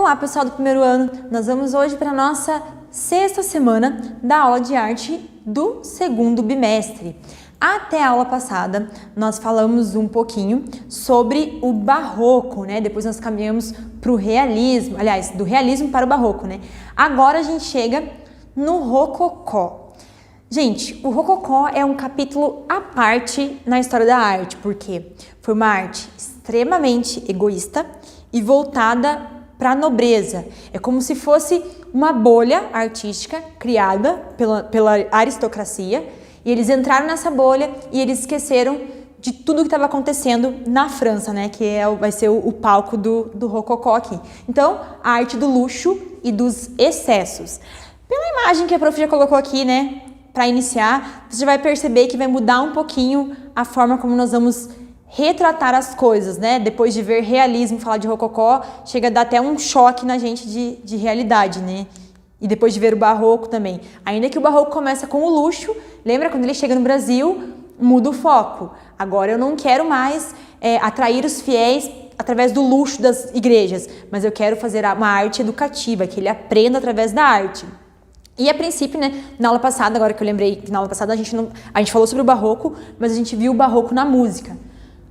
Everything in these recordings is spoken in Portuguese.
Olá, pessoal do primeiro ano! Nós vamos hoje para a nossa sexta semana da aula de arte do segundo bimestre. Até a aula passada, nós falamos um pouquinho sobre o barroco, né? Depois nós caminhamos para o realismo, aliás, do realismo para o barroco, né? Agora a gente chega no rococó. Gente, o rococó é um capítulo à parte na história da arte, porque foi uma arte extremamente egoísta e voltada para a nobreza. É como se fosse uma bolha artística criada pela aristocracia, e eles entraram nessa bolha e eles esqueceram de tudo que estava acontecendo na França, né? Que vai ser o palco do rococó aqui. Então, a arte do luxo e dos excessos. Pela imagem que a prof já colocou aqui, né? Para iniciar, você já vai perceber que vai mudar um pouquinho a forma como nós vamos retratar as coisas, né? Depois de ver realismo, falar de rococó, chega a dar até um choque na gente de realidade, né? E depois de ver o barroco também. Ainda que o barroco começa com o luxo, lembra quando ele chega no Brasil, muda o foco. Agora eu não quero mais atrair os fiéis através do luxo das igrejas, mas eu quero fazer uma arte educativa, que ele aprenda através da arte. E a princípio, né, na aula passada, agora que eu lembrei que na aula passada a gente falou sobre o barroco, mas a gente viu o barroco na música.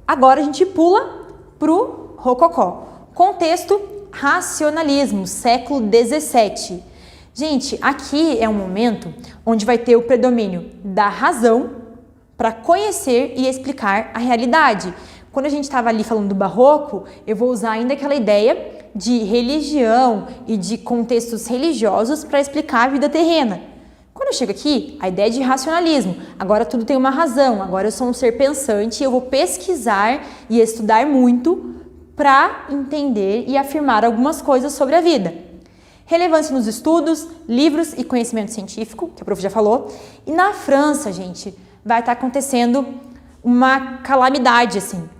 Agora a gente pula pro rococó. Contexto, racionalismo, século XVII. Gente, aqui é um momento onde vai ter o predomínio da razão para conhecer e explicar a realidade. Quando a gente estava ali falando do barroco, eu vou usar ainda aquela ideia de religião e de contextos religiosos para explicar a vida terrena. Quando eu chego aqui, a ideia é de racionalismo. Agora tudo tem uma razão, agora eu sou um ser pensante e eu vou pesquisar e estudar muito para entender e afirmar algumas coisas sobre a vida. Relevância nos estudos, livros e conhecimento científico, que a prof já falou. E na França, gente, vai estar acontecendo uma calamidade, assim.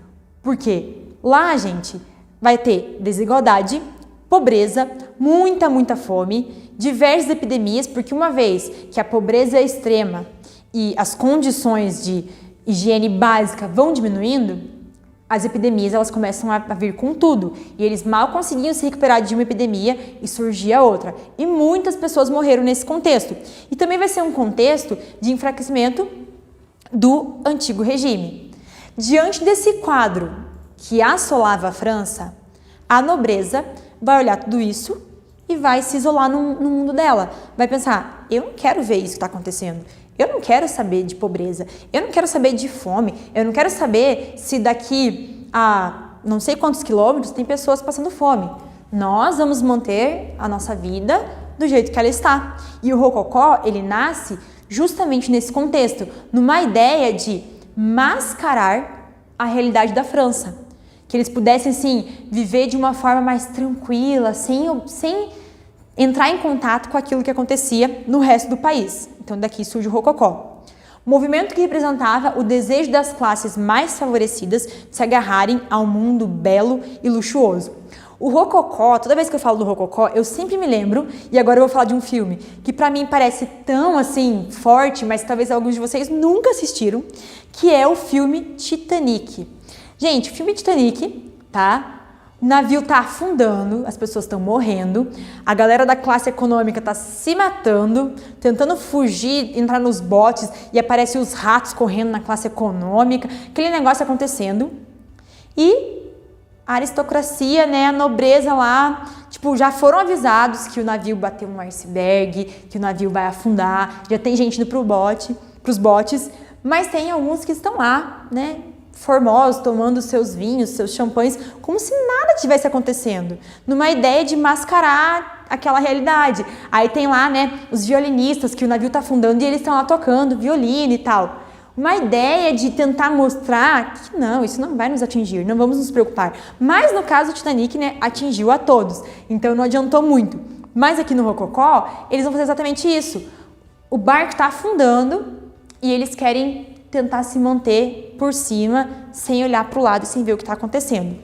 Por quê? Lá, gente, vai ter desigualdade, pobreza, muita fome, diversas epidemias, porque uma vez que a pobreza é extrema e as condições de higiene básica vão diminuindo, as epidemias elas começam a vir com tudo. E eles mal conseguiam se recuperar de uma epidemia e surgia outra. E muitas pessoas morreram nesse contexto. E também vai ser um contexto de enfraquecimento do antigo regime. Diante desse quadro que assolava a França, a nobreza vai olhar tudo isso e vai se isolar no mundo dela. Vai pensar, eu não quero ver isso que está acontecendo. Eu não quero saber de pobreza. Eu não quero saber de fome. Eu não quero saber se daqui a não sei quantos quilômetros tem pessoas passando fome. Nós vamos manter a nossa vida do jeito que ela está. E o rococó, ele nasce justamente nesse contexto, numa ideia de mascarar a realidade da França. Que eles pudessem, assim, viver de uma forma mais tranquila, sem entrar em contato com aquilo que acontecia no resto do país. Então, daqui surge o rococó. Movimento que representava o desejo das classes mais favorecidas de se agarrarem ao mundo belo e luxuoso. O rococó, toda vez que eu falo do rococó, eu sempre me lembro, e agora eu vou falar de um filme que pra mim parece tão, assim, forte, mas talvez alguns de vocês nunca assistiram, que é o filme Titanic. Gente, o filme Titanic, tá? O navio tá afundando, as pessoas estão morrendo, a galera da classe econômica tá se matando, tentando fugir, entrar nos botes e aparecem os ratos correndo na classe econômica, aquele negócio acontecendo. E a aristocracia, né, a nobreza lá, tipo, já foram avisados que o navio bateu um iceberg, que o navio vai afundar, já tem gente indo pros botes, mas tem alguns que estão lá, né, formosos, tomando seus vinhos, seus champanhes, como se nada tivesse acontecendo, numa ideia de mascarar aquela realidade. Aí tem lá, né, os violinistas, que o navio tá afundando e eles estão lá tocando violino e tal. Uma ideia de tentar mostrar que não, isso não vai nos atingir, não vamos nos preocupar. Mas no caso do Titanic, né, atingiu a todos, então não adiantou muito. Mas aqui no rococó, eles vão fazer exatamente isso. O barco está afundando e eles querem tentar se manter por cima, sem olhar para o lado e sem ver o que está acontecendo.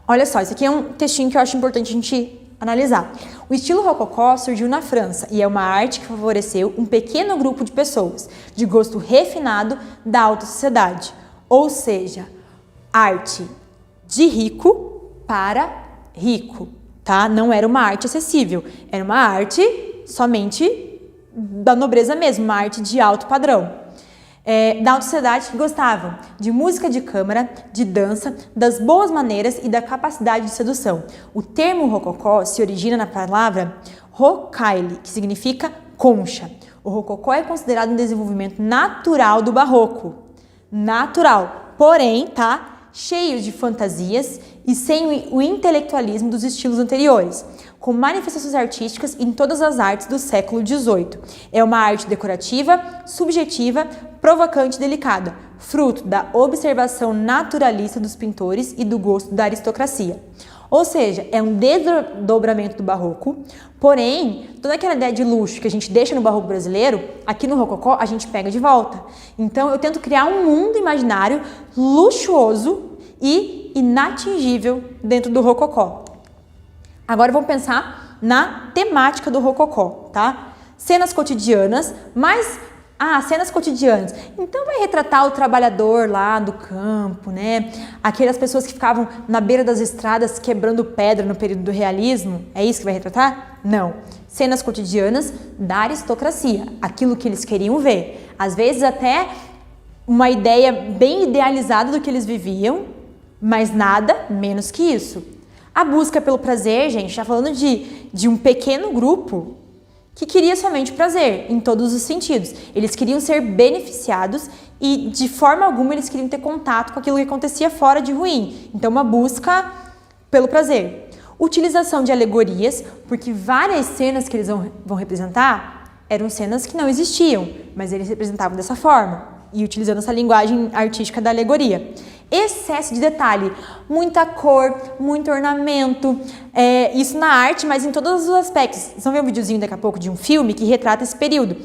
Olha só, isso aqui é um textinho que eu acho importante a gente analisar. O estilo rococó surgiu na França e é uma arte que favoreceu um pequeno grupo de pessoas de gosto refinado da alta sociedade, ou seja, arte de rico para rico. tá? Não era uma arte acessível, era uma arte somente da nobreza mesmo, uma arte de alto padrão. Da alta sociedade que gostavam de música de câmara, de dança, das boas maneiras e da capacidade de sedução. O termo rococó se origina na palavra rocaille, que significa concha. O rococó é considerado um desenvolvimento natural do barroco. Natural, porém, tá? Cheio de fantasias e sem o intelectualismo dos estilos anteriores, com manifestações artísticas em todas as artes do século XVIII. É uma arte decorativa, subjetiva, provocante e delicada, fruto da observação naturalista dos pintores e do gosto da aristocracia. Ou seja, é um desdobramento do barroco, porém, toda aquela ideia de luxo que a gente deixa no barroco brasileiro, aqui no rococó a gente pega de volta. Então eu tento criar um mundo imaginário luxuoso e inatingível dentro do rococó. Agora vamos pensar na temática do rococó, tá? Cenas cotidianas, cenas cotidianas. Então vai retratar o trabalhador lá do campo, né? Aquelas pessoas que ficavam na beira das estradas quebrando pedra no período do realismo. É isso que vai retratar? Não. Cenas cotidianas da aristocracia, aquilo que eles queriam ver. Às vezes até uma ideia bem idealizada do que eles viviam, mas nada menos que isso. A busca pelo prazer, gente, está falando de um pequeno grupo que queria somente prazer, em todos os sentidos. Eles queriam ser beneficiados e, de forma alguma, eles queriam ter contato com aquilo que acontecia fora de ruim. Então, uma busca pelo prazer. Utilização de alegorias, porque várias cenas que eles vão representar eram cenas que não existiam, mas eles representavam dessa forma, e utilizando essa linguagem artística da alegoria. Excesso de detalhe, muita cor, muito ornamento, isso na arte, mas em todos os aspectos. Vocês vão ver um videozinho daqui a pouco de um filme que retrata esse período.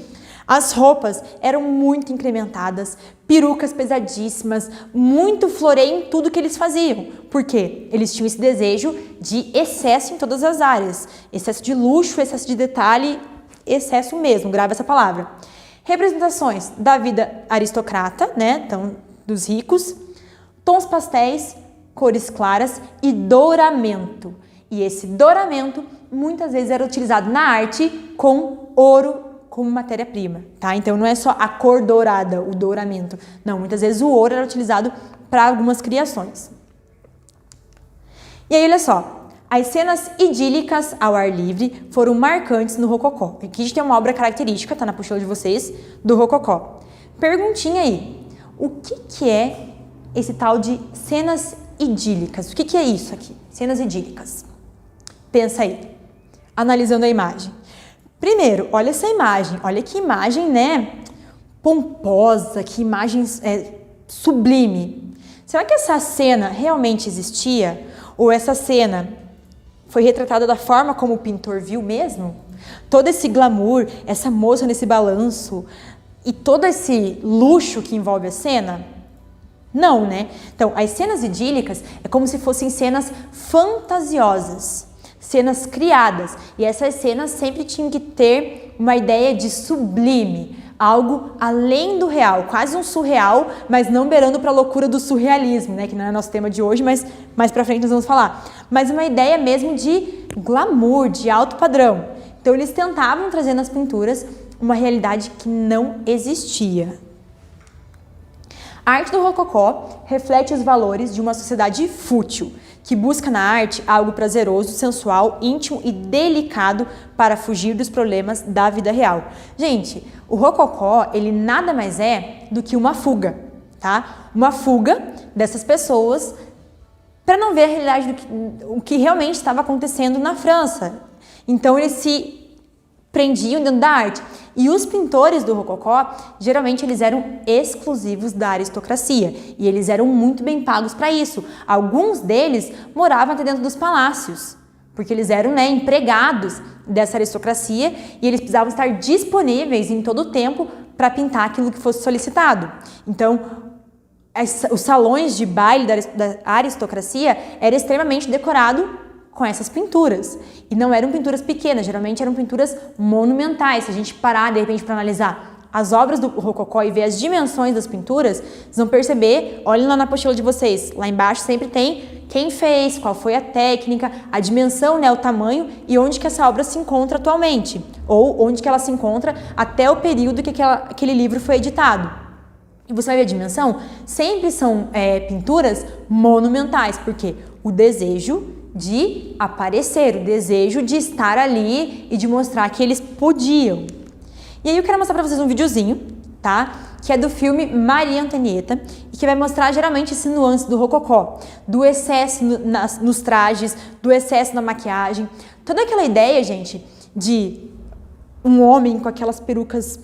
As roupas eram muito incrementadas, perucas pesadíssimas, muito floreio em tudo que eles faziam. Por quê? Eles tinham esse desejo de excesso em todas as áreas. Excesso de luxo, excesso de detalhe, excesso mesmo, grava essa palavra. Representações da vida aristocrata, né? Então, dos ricos, tons pastéis, cores claras e douramento. E esse douramento muitas vezes era utilizado na arte com ouro como matéria-prima, tá? Então não é só a cor dourada, o douramento. Não, muitas vezes o ouro era utilizado para algumas criações. E aí, olha só, as cenas idílicas ao ar livre foram marcantes no rococó. Aqui a gente tem uma obra característica, tá na apostila de vocês, do rococó. Perguntinha aí, o que é esse tal de cenas idílicas? O que é isso aqui? Cenas idílicas. Pensa aí, analisando a imagem. Primeiro, olha essa imagem. Olha que imagem, né? Pomposa, que imagem sublime. Será que essa cena realmente existia? Ou essa cena foi retratada da forma como o pintor viu mesmo? Todo esse glamour, essa moça nesse balanço e todo esse luxo que envolve a cena? Não, né? Então, as cenas idílicas é como se fossem cenas fantasiosas, cenas criadas. E essas cenas sempre tinham que ter uma ideia de sublime, algo além do real, quase um surreal, mas não beirando para a loucura do surrealismo, né? Que não é nosso tema de hoje, mas mais para frente nós vamos falar. Mas uma ideia mesmo de glamour, de alto padrão. Então, eles tentavam trazer nas pinturas uma realidade que não existia. A arte do rococó reflete os valores de uma sociedade fútil, que busca na arte algo prazeroso, sensual, íntimo e delicado para fugir dos problemas da vida real. Gente, o rococó, ele nada mais é do que uma fuga, tá? Uma fuga dessas pessoas para não ver a realidade o que realmente estava acontecendo na França. Então, eles se prendiam dentro da arte. E os pintores do rococó, geralmente eles eram exclusivos da aristocracia e eles eram muito bem pagos para isso. Alguns deles moravam até dentro dos palácios, porque eles eram, né, empregados dessa aristocracia e eles precisavam estar disponíveis em todo o tempo para pintar aquilo que fosse solicitado. Então, os salões de baile da aristocracia eram extremamente decorados com essas pinturas. E não eram pinturas pequenas, geralmente eram pinturas monumentais. Se a gente parar, de repente, para analisar as obras do rococó e ver as dimensões das pinturas, vocês vão perceber, olhem lá na apostila de vocês, lá embaixo sempre tem quem fez, qual foi a técnica, a dimensão, né, o tamanho e onde que essa obra se encontra atualmente, ou onde que ela se encontra até o período que aquele livro foi editado. E você vai ver a dimensão, sempre são pinturas monumentais, porque o desejo de aparecer, o desejo de estar ali e de mostrar que eles podiam. E aí eu quero mostrar para vocês um videozinho, tá? Que é do filme Maria Antonieta e que vai mostrar geralmente esse nuance do rococó, do excesso nos trajes, do excesso na maquiagem, toda aquela ideia, gente, de um homem com aquelas perucas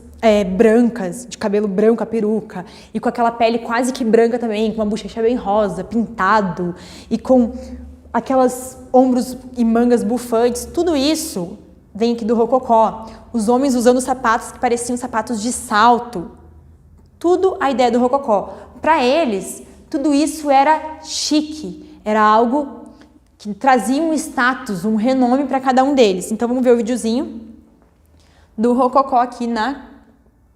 brancas, de cabelo branco a peruca, e com aquela pele quase que branca também, com uma bochecha bem rosa, pintado, e com aquelas ombros e mangas bufantes, tudo isso vem aqui do rococó. Os homens usando sapatos que pareciam sapatos de salto, tudo a ideia do rococó. Para eles, tudo isso era chique, era algo que trazia um status, um renome para cada um deles. Então vamos ver o videozinho do rococó aqui na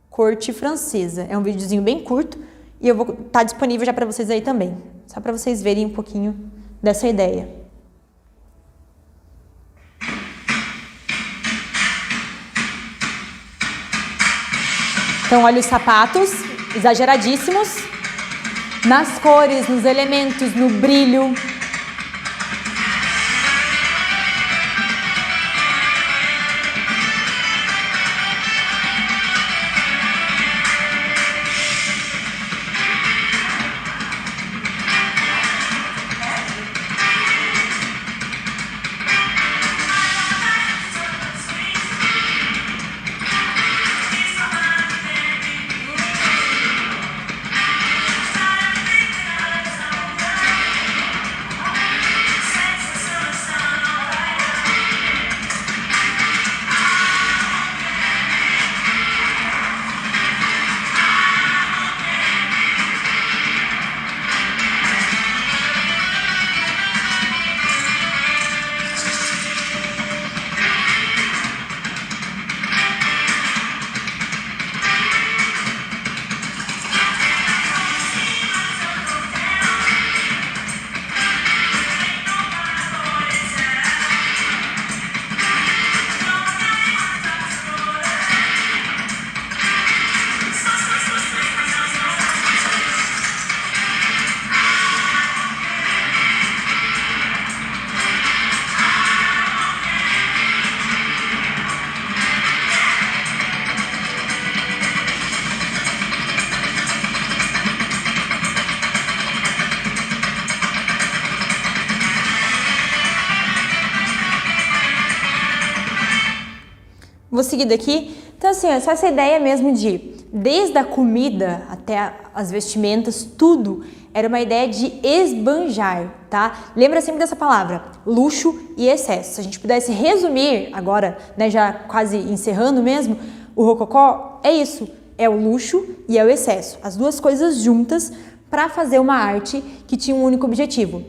corte francesa. É um videozinho bem curto e eu vou estar disponível já para vocês aí também, só para vocês verem um pouquinho dessa ideia. Então olha os sapatos, exageradíssimos, nas cores, nos elementos, no brilho. Vou seguir daqui. Então, assim, só essa ideia mesmo de, desde a comida até as vestimentas, tudo era uma ideia de esbanjar, tá? Lembra sempre dessa palavra, luxo e excesso. Se a gente pudesse resumir agora, né, já quase encerrando mesmo, o rococó é isso, é o luxo e é o excesso. As duas coisas juntas para fazer uma arte que tinha um único objetivo,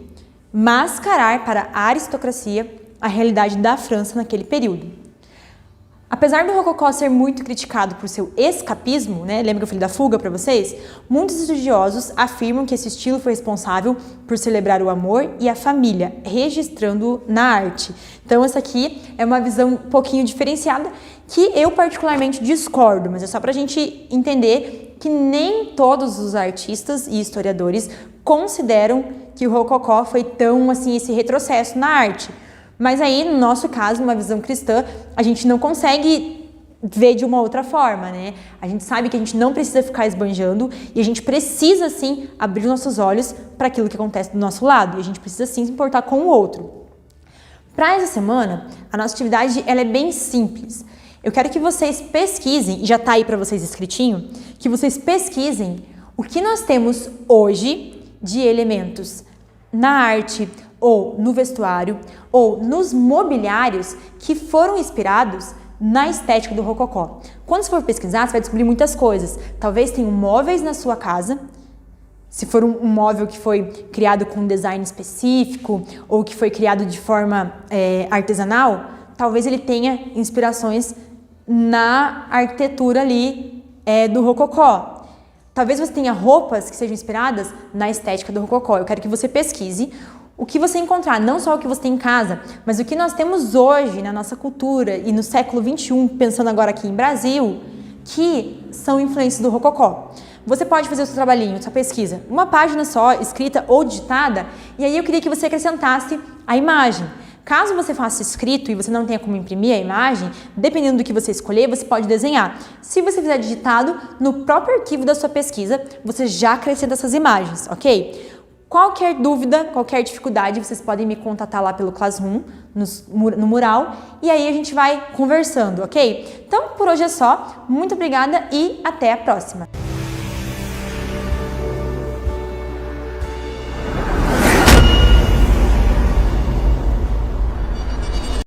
mascarar para a aristocracia a realidade da França naquele período. Apesar do rococó ser muito criticado por seu escapismo, né, lembra que eu falei da fuga para vocês? Muitos estudiosos afirmam que esse estilo foi responsável por celebrar o amor e a família, registrando na arte. Então essa aqui é uma visão um pouquinho diferenciada que eu particularmente discordo, mas é só para a gente entender que nem todos os artistas e historiadores consideram que o rococó foi tão assim esse retrocesso na arte. Mas aí, no nosso caso, numa visão cristã, a gente não consegue ver de uma outra forma, né? A gente sabe que a gente não precisa ficar esbanjando e a gente precisa, sim, abrir nossos olhos para aquilo que acontece do nosso lado. E a gente precisa, sim, se importar com o outro. Para essa semana, a nossa atividade ela é bem simples. Eu quero que vocês pesquisem, e já está aí para vocês escritinho, que vocês pesquisem o que nós temos hoje de elementos na arte, ou no vestuário, ou nos mobiliários que foram inspirados na estética do rococó. Quando você for pesquisar, você vai descobrir muitas coisas. Talvez tenham móveis na sua casa, se for um móvel que foi criado com um design específico, ou que foi criado de forma artesanal, talvez ele tenha inspirações na arquitetura ali do rococó. Talvez você tenha roupas que sejam inspiradas na estética do rococó. Eu quero que você pesquise o que você encontrar, não só o que você tem em casa, mas o que nós temos hoje na nossa cultura e no século XXI, pensando agora aqui em Brasil, que são influências do Rococó. Você pode fazer o seu trabalhinho, sua pesquisa, uma página só, escrita ou digitada, e aí eu queria que você acrescentasse a imagem. Caso você faça escrito e você não tenha como imprimir a imagem, dependendo do que você escolher, você pode desenhar. Se você fizer digitado, no próprio arquivo da sua pesquisa, você já acrescenta essas imagens, ok? Qualquer dúvida, qualquer dificuldade, vocês podem me contatar lá pelo Classroom, no mural, e aí a gente vai conversando, ok? Então, por hoje é só. Muito obrigada e até a próxima!